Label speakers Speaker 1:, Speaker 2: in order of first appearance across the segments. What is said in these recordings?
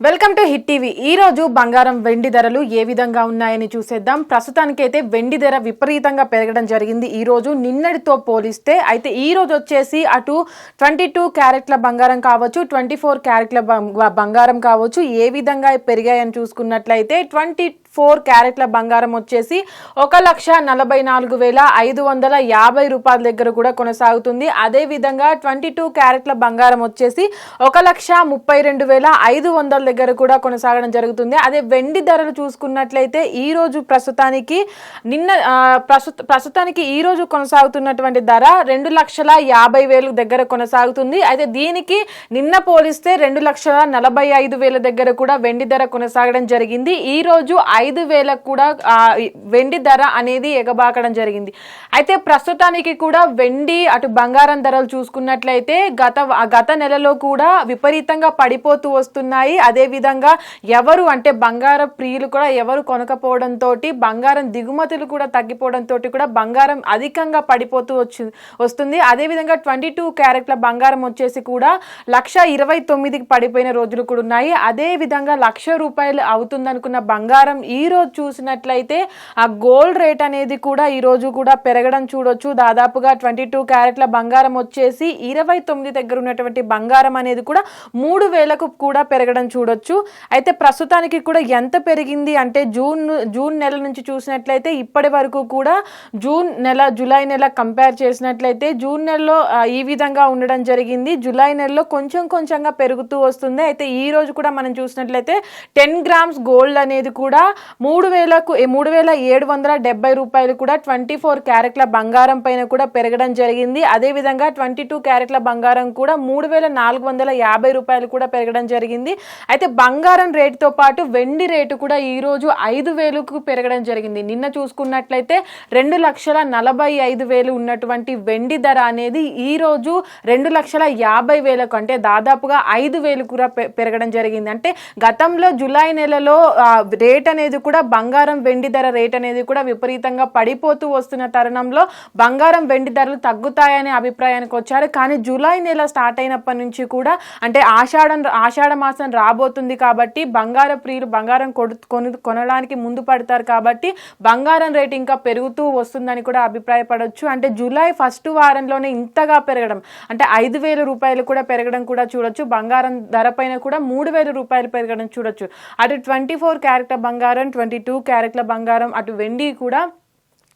Speaker 1: Welcome to hit TV. ఈ రోజు బంగారం వెండి ధరలు ఏ విధంగా ఉన్నాయని చూసేద్దాం. ప్రస్తుతానికైతే వెండి ధర విపరీతంగా పెరగడం జరిగింది ఈ రోజు నిన్నటితో పోలిస్తే. అయితే ఈ రోజు వచ్చేసి అటు 22 క్యారెట్ల బంగారం కావచ్చు, 24 క్యారెట్ల బంగారం కావచ్చు, ఏ విధంగా పెరిగాయని చూసుకున్నట్లయితే 24 క్యారెట్ల బంగారం వచ్చేసి 1,44,550 రూపాయల దగ్గర కూడా కొనసాగుతుంది. అదే విధంగా 22 క్యారెట్ల బంగారం వచ్చేసి 1,32,500 దగ్గర కూడా కొనసాగడం జరుగుతుంది. అదే వెండి ధరలు చూసుకున్నట్లయితే ఈ రోజు ప్రస్తుతానికి ఈ రోజు కొనసాగుతున్నటువంటి ధర 2,50,000 దగ్గర కొనసాగుతుంది. అయితే దీనికి నిన్న పోలిస్తే 2,45,000 దగ్గర కూడా వెండి ధర కొనసాగడం జరిగింది. ఈ రోజు 5,000 కూడా వెండి ధర అనేది ఎగబాకడం జరిగింది. అయితే ప్రస్తుతానికి కూడా వెండి అటు బంగారం ధరలు చూసుకున్నట్లయితే గత నెలలో కూడా విపరీతంగా పడిపోతూ వస్తున్నాయి. అదే విధంగా ఎవరు అంటే బంగార ప్రియులు కూడా ఎవరు కొనకపోవడంతో బంగారం దిగుమతులు కూడా తగ్గిపోవడంతో కూడా బంగారం అధికంగా పడిపోతూ వస్తుంది. అదే విధంగా 22 క్యారెట్ల బంగారం వచ్చేసి కూడా 1,29,000కి పడిపోయిన రోజులు కూడా ఉన్నాయి. అదే విధంగా 1,00,000 రూపాయలు అవుతుందనుకున్న బంగారం ఈ రోజు చూసినట్లయితే ఆ గోల్డ్ రేట్ అనేది కూడా ఈ రోజు కూడా పెరగడం చూడొచ్చు. దాదాపుగా 22 క్యారెట్ల బంగారం వచ్చేసి 29 దగ్గర ఉన్నటువంటి బంగారం అనేది కూడా 3,000కు కూడా పెరగడం చూడొచ్చు. అయితే ప్రస్తుతానికి కూడా ఎంత పెరిగింది అంటే జూన్ నెల నుంచి చూసినట్లయితే ఇప్పటి వరకు కూడా జూలై నెల కంపేర్ చేసినట్లయితే జూన్ నెలలో ఈ విధంగా ఉండడం జరిగింది. జూలై నెలలో కొంచెంగా పెరుగుతూ వస్తుంది. అయితే ఈ రోజు కూడా మనం చూసినట్లయితే 10 గ్రామ్స్ గోల్డ్ అనేది కూడా 3,770 రూపాయలు కూడా 24 క్యారెట్ల బంగారం పైన కూడా పెరగడం జరిగింది. అదే విధంగా 22 క్యారెట్ల బంగారం కూడా 3,450 రూపాయలు కూడా పెరగడం జరిగింది. అయితే బంగారం రేటుతో పాటు వెండి రేటు కూడా ఈ రోజు 5,000కు పెరగడం జరిగింది. నిన్న చూసుకున్నట్లయితే 2,45,000 ఉన్నటువంటి వెండి ధర అనేది ఈ రోజు 2,50,000 అంటే దాదాపుగా 5,000 కూడా పెరగడం జరిగింది. అంటే గతంలో జూలై నెలలో రేట్ అనేది కూడా బంగారం వెండి ధర రేట్ అనేది కూడా విపరీతంగా పడిపోతూ వస్తున్న తరుణంలో బంగారం వెండి ధరలు తగ్గుతాయనే అభిప్రాయానికి వచ్చారు. కానీ జూలై నెల స్టార్ట్ అయినప్పటి నుంచి కూడా అంటే ఆషాఢ మాసం రాబోతుంది కాబట్టి బంగార ప్రియులు బంగారం కొనడానికి ముందు పడతారు కాబట్టి బంగారం రేట్ ఇంకా పెరుగుతూ వస్తుందని కూడా అభిప్రాయపడవచ్చు. అంటే జూలై ఫస్ట్ వారంలోనే ఇంతగా పెరగడం అంటే 5,000 రూపాయలు కూడా పెరగడం కూడా చూడొచ్చు. బంగారం ధర పైన కూడా 3,000 రూపాయలు పెరగడం చూడొచ్చు. అటు 24 క్యారెట్ల బంగారం, 22 క్యారెట్ల బంగారం, అటు వెండి కూడా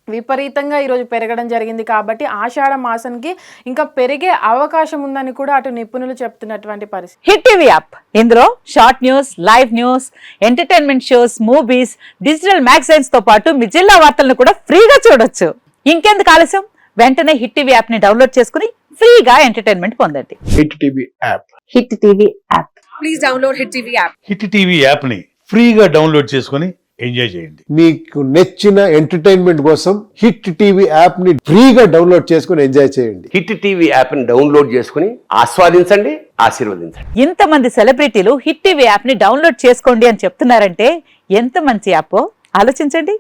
Speaker 1: విపరీతంగా ఈరోజు పెరగడం జరిగింది. కాబట్టి ఆషాఢ మాసానికి ఇంకా పెరిగే అవకాశం ఉందని కూడా అటు నిపుణులు చెప్తున్నటువంటి పరిస్థితి.
Speaker 2: హిట్ టీవీ యాప్ ఇందులో short news, live news, entertainment shows, movies, digital magazines తో పాటు మీ జిల్లా వార్తలను కూడా ఫ్రీగా చూడొచ్చు. ఇంకెందుకు ఆలస్యం, వెంటనే హిట్ టీవీ యాప్ ని డౌన్లోడ్ చేసుకుని ఫ్రీగా ఎంటర్టైన్మెంట్ పొందండి.
Speaker 3: Hit TV app.
Speaker 2: Hit TV app.
Speaker 4: Please download hit TV app.
Speaker 5: Hit TV app ని ఫ్రీగా డౌన్లోడ్ చేసుకుని ఎంజాయ్ చేయండి.
Speaker 3: మీకు నచ్చిన ఎంటర్టైన్మెంట్ కోసం హిట్ టీవీ యాప్ ని ఫ్రీగా డౌన్లోడ్ చేసుకుని ఎంజాయ్ చేయండి.
Speaker 6: హిట్ టీవీ యాప్ ని డౌన్లోడ్ చేసుకుని ఆస్వాదించండి, ఆశీర్వదించండి.
Speaker 2: ఇంతమంది సెలబ్రిటీలు హిట్ టీవీ యాప్ ని డౌన్లోడ్ చేసుకోండి అని చెప్తున్నారంటే ఎంత మంచి యాప్ ఆలోచించండి.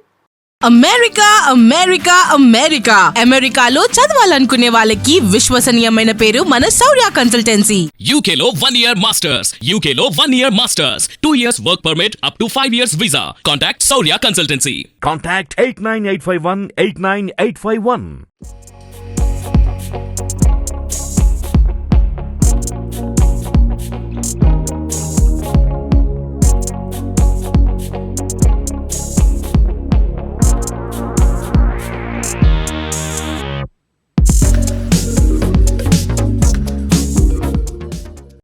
Speaker 7: అమెరికాలో చదవాలనుకునే వాళ్ళకి విశ్వసనీయమైన పేరు మన శౌర్య కన్సల్టెన్సీ.
Speaker 8: UK లో 1 year masters, UK లో 1 year masters, 2 years work permit up to 5 years visa. Contact Shaurya Consultancy.
Speaker 9: Contact 89851 89851.